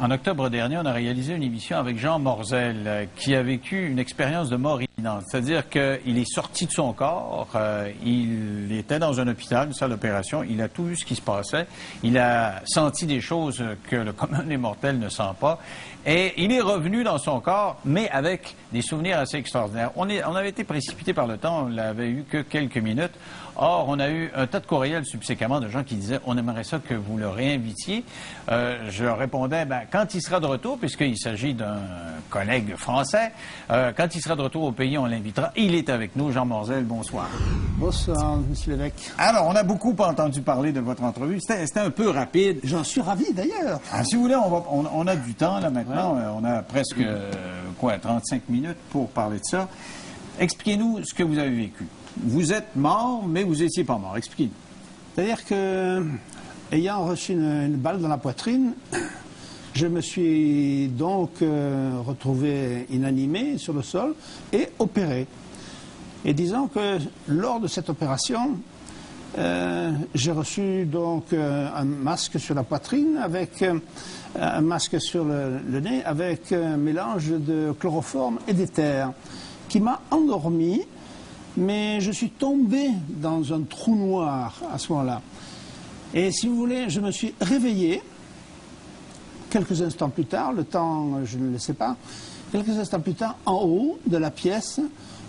En octobre dernier, on a réalisé une émission avec Jean Morzel qui a vécu une expérience de mort imminente. C'est-à-dire qu'il est sorti de son corps, il était dans un hôpital, une salle d'opération, il a tout vu ce qui se passait, il a senti des choses que le commun des mortels ne sent pas. Et il est revenu dans son corps, mais avec des souvenirs assez extraordinaires. On avait été précipité par le temps, on n'avait eu que quelques minutes. Or, on a eu un tas de courriels subséquemment de gens qui disaient « on aimerait ça que vous le réinvitiez ». Je leur répondais « quand il sera de retour, puisqu'il s'agit d'un collègue français, quand il sera de retour au pays, on l'invitera ». Il est avec nous, Jean Morzel, bonsoir. Bonsoir, monsieur l'évêque. Alors, on a beaucoup entendu parler de votre entrevue. C'était un peu rapide. J'en suis ravi, d'ailleurs. Si vous voulez, on a du temps, là, maintenant. Ouais. On a presque, 35 minutes pour parler de ça. Expliquez-nous ce que vous avez vécu. Vous êtes mort, mais vous n'étiez pas mort. Expliquez-nous. C'est-à-dire que, ayant reçu une balle dans la poitrine, je me suis donc retrouvé inanimé sur le sol et opéré. Et disons que lors de cette opération, j'ai reçu donc un masque sur la poitrine, avec un masque sur le nez, avec un mélange de chloroforme et d'éther, qui m'a endormi, mais je suis tombé dans un trou noir à ce moment-là. Et si vous voulez, je me suis réveillé quelques instants plus tard, le temps, je ne le sais pas, quelques instants plus tard, en haut de la pièce,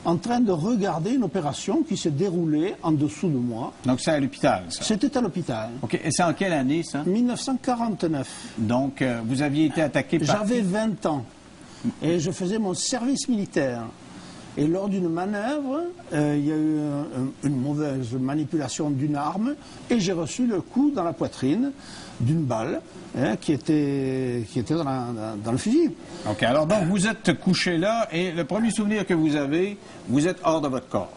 en train de regarder une opération qui se déroulait en dessous de moi. Donc c'est à l'hôpital, ça? C'était à l'hôpital. OK. Et c'est en quelle année, ça? 1949. Donc, vous aviez été attaqué par... J'avais 20 ans et je faisais mon service militaire. Et lors d'une manœuvre, il y a eu une mauvaise manipulation d'une arme et j'ai reçu le coup dans la poitrine d'une balle qui était dans le fusil. OK. Alors, donc, vous êtes couché là et le premier souvenir que vous avez, vous êtes hors de votre corps.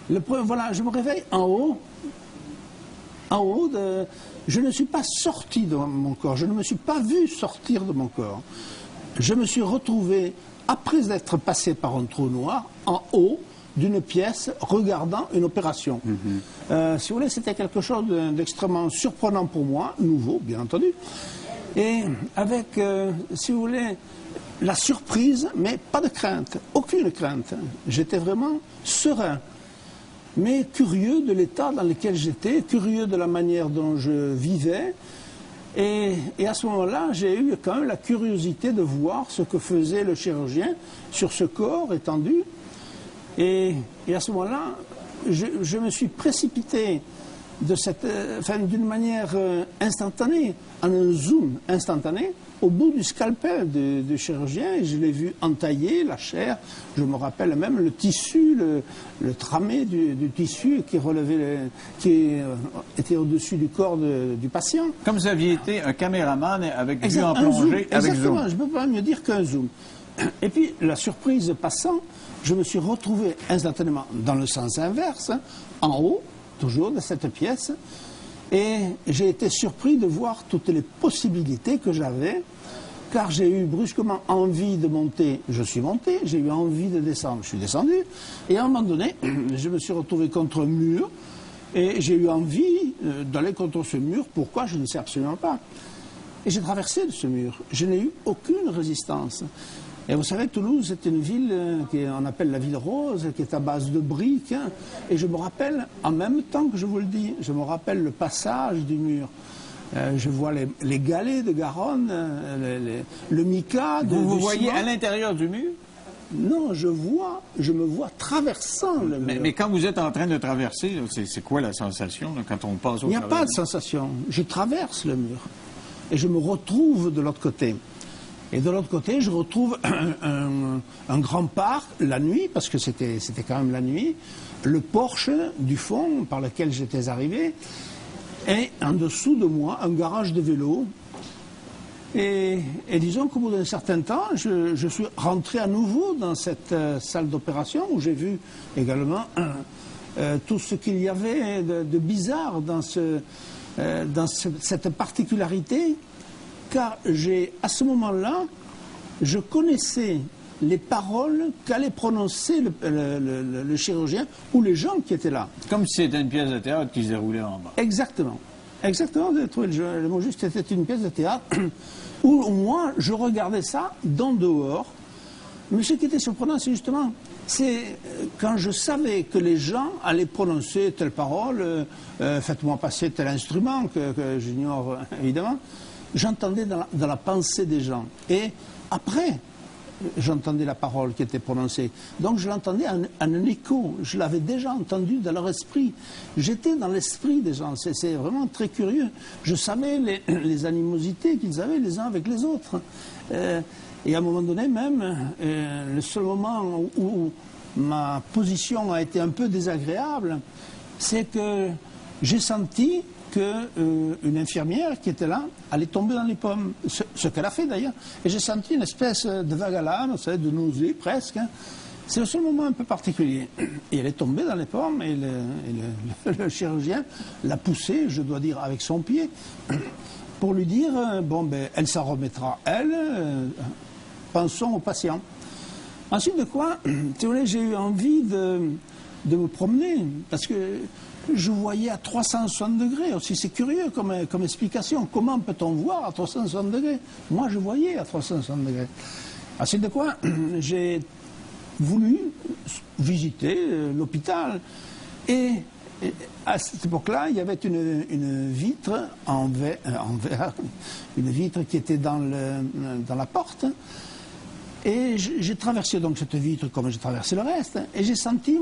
Voilà, je me réveille en haut. Je ne suis pas sorti de mon corps. Je ne me suis pas vu sortir de mon corps. Je me suis retrouvé, après être passé par un trou noir, en haut d'une pièce regardant une opération. Si vous voulez, c'était quelque chose d'extrêmement surprenant pour moi, nouveau bien entendu, et avec, si vous voulez, la surprise, mais pas de crainte, aucune crainte. J'étais vraiment serein, mais curieux de l'état dans lequel j'étais, curieux de la manière dont je vivais. Et à ce moment-là, j'ai eu quand même la curiosité de voir ce que faisait le chirurgien sur ce corps étendu. Et à ce moment-là, je me suis précipité d'une manière instantanée, en un zoom instantané, au bout du scalpel du chirurgien, et je l'ai vu entailler la chair. Je me rappelle même le tissu, le tramé du tissu qui était au-dessus du corps du patient. Comme vous aviez été un caméraman avec vue en plongée, avec zoom. Exactement, je ne peux pas mieux dire qu'un zoom. Et puis, la surprise passant, je me suis retrouvé instantanément dans le sens inverse, en haut, toujours de cette pièce, et j'ai été surpris de voir toutes les possibilités que j'avais, car j'ai eu brusquement envie de monter, je suis monté, j'ai eu envie de descendre, je suis descendu, et à un moment donné, je me suis retrouvé contre un mur, et j'ai eu envie d'aller contre ce mur, pourquoi, je ne sais absolument pas. Et j'ai traversé ce mur, je n'ai eu aucune résistance. Et vous savez, Toulouse, c'est une ville qu'on appelle la ville rose, qui est à base de briques. Et je me rappelle, en même temps que je vous le dis, je me rappelle le passage du mur. Je vois les galets de Garonne, le mica. Vous voyez à l'intérieur du mur? Non, je me vois traversant le mur. Mais quand vous êtes en train de traverser, c'est quoi la sensation là, quand on passe au travers? Il n'y a pas de sensation. Je traverse le mur. Et je me retrouve de l'autre côté. Et de l'autre côté, je retrouve un grand parc, la nuit, parce que c'était quand même la nuit, le porche du fond par lequel j'étais arrivé, et en dessous de moi, un garage de vélo. Et disons qu'au bout d'un certain temps, je suis rentré à nouveau dans cette salle d'opération, où j'ai vu également tout ce qu'il y avait de bizarre dans cette particularité. Car à ce moment-là, je connaissais les paroles qu'allait prononcer le chirurgien ou les gens qui étaient là. Comme si c'était une pièce de théâtre qui se déroulait en bas. Exactement. Exactement, vous avez trouvé le mot juste, c'était une pièce de théâtre où moi, je regardais ça d'en dehors. Mais ce qui était surprenant, c'est justement, c'est quand je savais que les gens allaient prononcer telle parole, faites-moi passer tel instrument, que j'ignore évidemment, j'entendais dans la pensée des gens. Et après, j'entendais la parole qui était prononcée. Donc je l'entendais en un écho. Je l'avais déjà entendu dans leur esprit. J'étais dans l'esprit des gens. C'est vraiment très curieux. Je savais les animosités qu'ils avaient les uns avec les autres. Et à un moment donné même, le seul moment où ma position a été un peu désagréable, c'est que j'ai senti qu'une infirmière qui était là allait tomber dans les pommes, ce qu'elle a fait d'ailleurs. Et j'ai senti une espèce de vague à l'âme, vous savez, de nausée presque. Hein. C'est le seul moment un peu particulier. Et elle est tombée dans les pommes et le chirurgien l'a poussée, je dois dire, avec son pied, pour lui dire, bon, ben, elle s'en remettra, elle, pensons au patient. Ensuite de quoi, si vous voulez, j'ai eu envie de me promener, parce que je voyais à 360 degrés aussi. C'est curieux comme explication. Comment peut-on voir à 360 degrés? Moi, je voyais à 360 degrés. Ensuite de quoi, j'ai voulu visiter l'hôpital. Et à cette époque-là, il y avait une vitre en verre, une vitre qui était dans la porte. Et j'ai traversé donc cette vitre comme j'ai traversé le reste. Et j'ai senti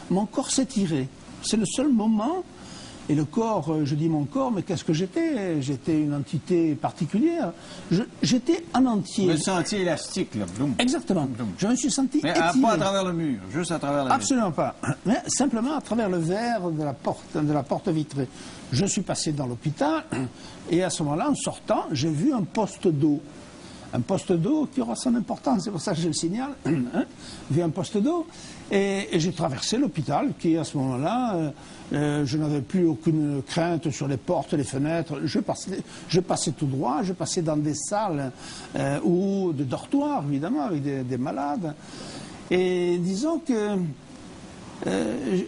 mon corps s'étirer. C'est le seul moment, et le corps, je dis mon corps, mais qu'est-ce que j'étais? J'étais une entité particulière. J'étais en entier. Vous êtes senti élastique, là, Blum. Exactement. Blum. Je me suis senti mais étiré. Pas à travers le mur, juste à travers la vitre. Absolument pas. Mais simplement à travers le verre de la porte vitrée. Je suis passé dans l'hôpital, et à ce moment-là, en sortant, j'ai vu un poste d'eau. Un poste d'eau qui aura son importance, c'est pour ça que je le signale. Hein, vu un poste d'eau. Et j'ai traversé l'hôpital qui, à ce moment-là, je n'avais plus aucune crainte sur les portes, les fenêtres. Je passais tout droit, je passais dans des salles ou de dortoirs, évidemment, avec des malades. Et disons que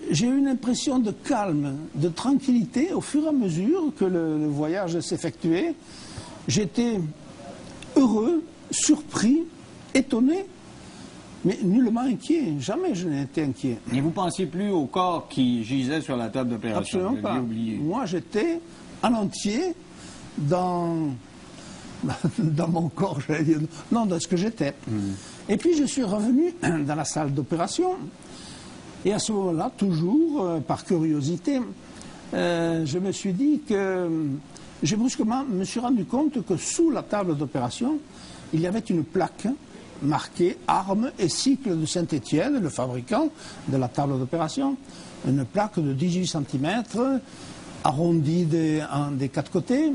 j'ai eu une impression de calme, de tranquillité au fur et à mesure que le voyage s'effectuait. J'étais heureux, surpris, étonné, mais nullement inquiet. Jamais je n'ai été inquiet. Et vous ne pensiez plus au corps qui gisait sur la table d'opération? Absolument pas. Oublié. Moi, j'étais en entier dans mon corps, j'allais dire. Non, dans ce que j'étais. Et puis, je suis revenu dans la salle d'opération. Et à ce moment-là, toujours par curiosité, je me suis dit que j'ai brusquement me suis rendu compte que sous la table d'opération, il y avait une plaque marquée armes et cycle de Saint-Étienne, le fabricant de la table d'opération. Une plaque de 18 cm, arrondie des quatre côtés,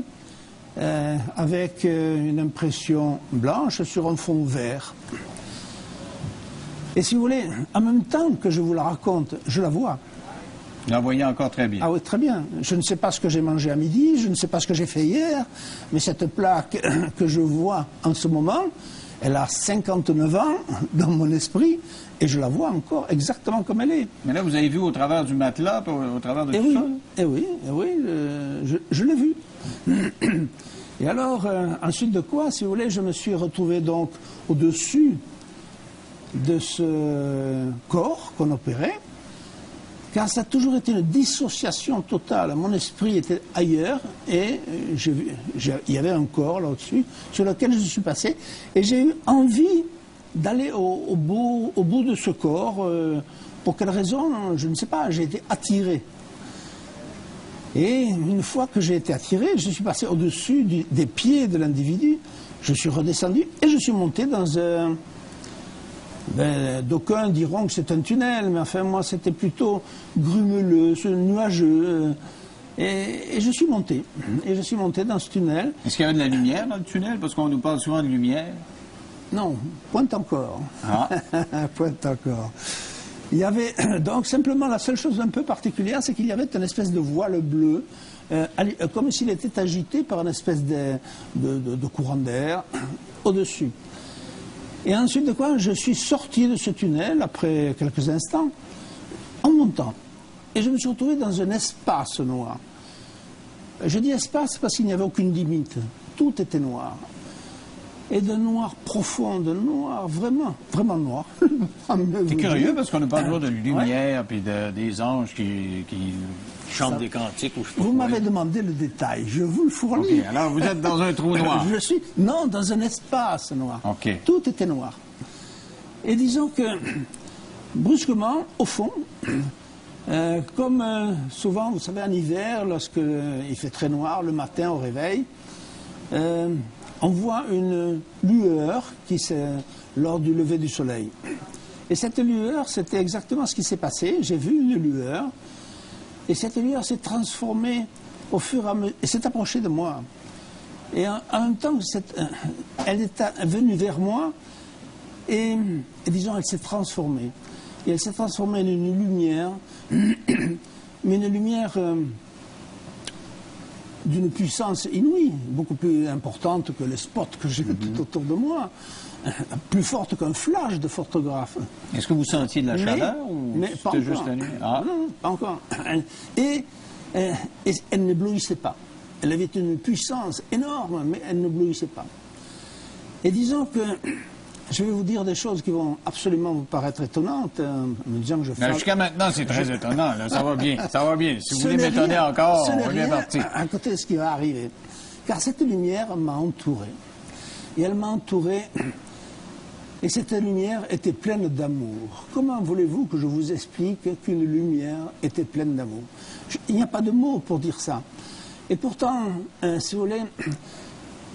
avec une impression blanche sur un fond vert. Et si vous voulez, en même temps que je vous la raconte, je la vois. Vous la voyez encore très bien. Ah oui, très bien. Je ne sais pas ce que j'ai mangé à midi, je ne sais pas ce que j'ai fait hier, mais cette plaque que je vois en ce moment, elle a 59 ans dans mon esprit, et je la vois encore exactement comme elle est. Mais là, vous avez vu au travers du matelas, au travers de tout ça? Eh oui, je l'ai vu. Et alors, ensuite de quoi, si vous voulez, je me suis retrouvé donc au-dessus de ce corps qu'on opérait, car ça a toujours été une dissociation totale. Mon esprit était ailleurs et il y avait un corps là au-dessus sur lequel je suis passé. Et j'ai eu envie d'aller au bout de ce corps. Pour quelle raison? Je ne sais pas, j'ai été attiré. Et une fois que j'ai été attiré, je suis passé au-dessus des pieds de l'individu. Je suis redescendu et je suis monté dans un... d'aucuns diront que c'est un tunnel, mais enfin moi c'était plutôt grumeleux, nuageux. Et je suis monté. Et je suis monté dans ce tunnel. Est-ce qu'il y avait de la lumière dans le tunnel? Parce qu'on nous parle souvent de lumière. Non, pointe encore. Ah. Pointe encore. Il y avait donc simplement la seule chose un peu particulière, c'est qu'il y avait une espèce de voile bleu, comme s'il était agité par une espèce de courant d'air au-dessus. Et ensuite de quoi, je suis sorti de ce tunnel après quelques instants, en montant. Et je me suis retrouvé dans un espace noir. Je dis espace parce qu'il n'y avait aucune limite. Tout était noir. Et de noir profond, de noir vraiment, vraiment noir. C'est curieux parce qu'on nous parle toujours de lumière puis des anges qui chantent des cantiques. Ou je sais pas vous quoi. m'avez demandé le détail, je vous le fournis. OK, alors vous êtes dans un trou noir. Je suis, non, dans un espace noir. OK. Tout était noir. Et disons que, brusquement, au fond, comme souvent, vous savez, en hiver, lorsqu'il fait très noir, le matin au réveil, on voit une lueur qui lors du lever du soleil. Et cette lueur, c'était exactement ce qui s'est passé. J'ai vu une lueur, et cette lueur s'est transformée au fur et à mesure, et s'est approchée de moi. Et en même temps, elle est venue vers moi, et disons, elle s'est transformée. Et elle s'est transformée en une lumière, mais une lumière d'une puissance inouïe, beaucoup plus importante que les spots que j'ai tout autour de moi, plus forte qu'un flash de photographe. Est-ce que vous sentiez de la chaleur ou c'était juste la nuit? Ah. Non, pas encore. Et elle n'éblouissait pas. Elle avait une puissance énorme, mais elle n'éblouissait pas. Et disons que je vais vous dire des choses qui vont absolument vous paraître étonnantes, me disant que je fais... Jusqu'à maintenant, c'est très étonnant. Là. Ça va bien, ça va bien. Si vous voulez m'étonner encore, on est bien parti. À côté de ce qui va arriver. Car cette lumière m'a entouré. Et elle m'a entouré... Et cette lumière était pleine d'amour. Comment voulez-vous que je vous explique qu'une lumière était pleine d'amour? Il n'y a pas de mots pour dire ça. Et pourtant, si vous voulez,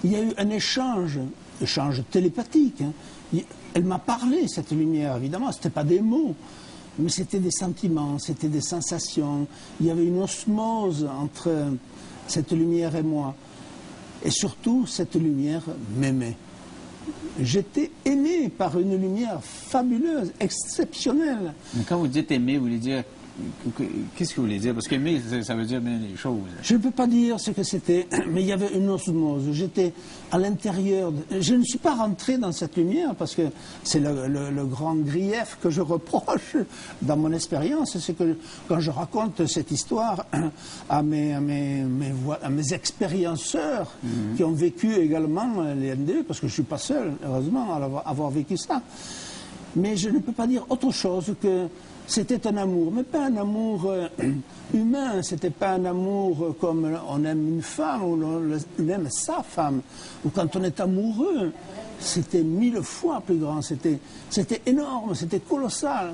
il y a eu un échange télépathique. Hein. Elle m'a parlé, cette lumière, évidemment. Ce n'était pas des mots, mais c'était des sentiments, c'était des sensations. Il y avait une osmose entre cette lumière et moi. Et surtout, cette lumière m'aimait. J'étais aimé par une lumière fabuleuse, exceptionnelle. Mais quand vous dites aimer, vous voulez dire... Qu'est-ce que vous voulez dire? Parce qu'aimer, ça veut dire bien des choses. Je ne peux pas dire ce que c'était, mais il y avait une osmose. J'étais à l'intérieur. Je ne suis pas rentré dans cette lumière parce que c'est le grand grief que je reproche dans mon expérience. C'est que quand je raconte cette histoire à mes expérienceurs qui ont vécu également les NDE, parce que je ne suis pas seul, heureusement, à avoir vécu ça. Mais je ne peux pas dire autre chose que c'était un amour, mais pas un amour humain, c'était pas un amour comme on aime une femme ou on aime sa femme, ou quand on est amoureux, c'était 1000 fois plus grand, c'était énorme, c'était colossal.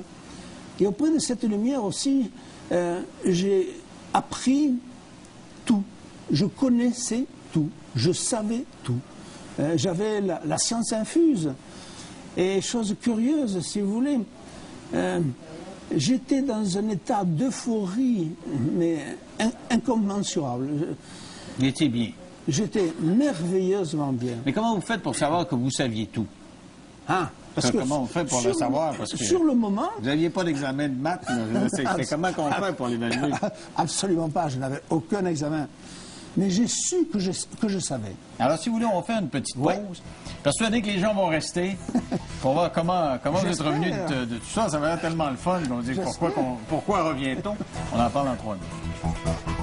Et auprès de cette lumière aussi, j'ai appris tout, je connaissais tout, je savais tout, j'avais la science infuse. Et chose curieuse, si vous voulez, j'étais dans un état d'euphorie, mais incommensurable. Il était bien. J'étais merveilleusement bien. Mais comment vous faites pour savoir que vous saviez tout? Parce que comment on fait pour le savoir? Parce que sur le moment... Vous n'aviez pas d'examen de maths. C'est comment qu'on fait pour l'évaluer? Absolument pas, je n'avais aucun examen. Mais j'ai su que je savais. Alors, si vous voulez, on fait une petite pause. Ouais. Persuadé que les gens vont rester pour voir comment vous êtes revenu de tout ça. Ça va être tellement le fun qu'on dit pourquoi revient-on? On en parle en 3 minutes.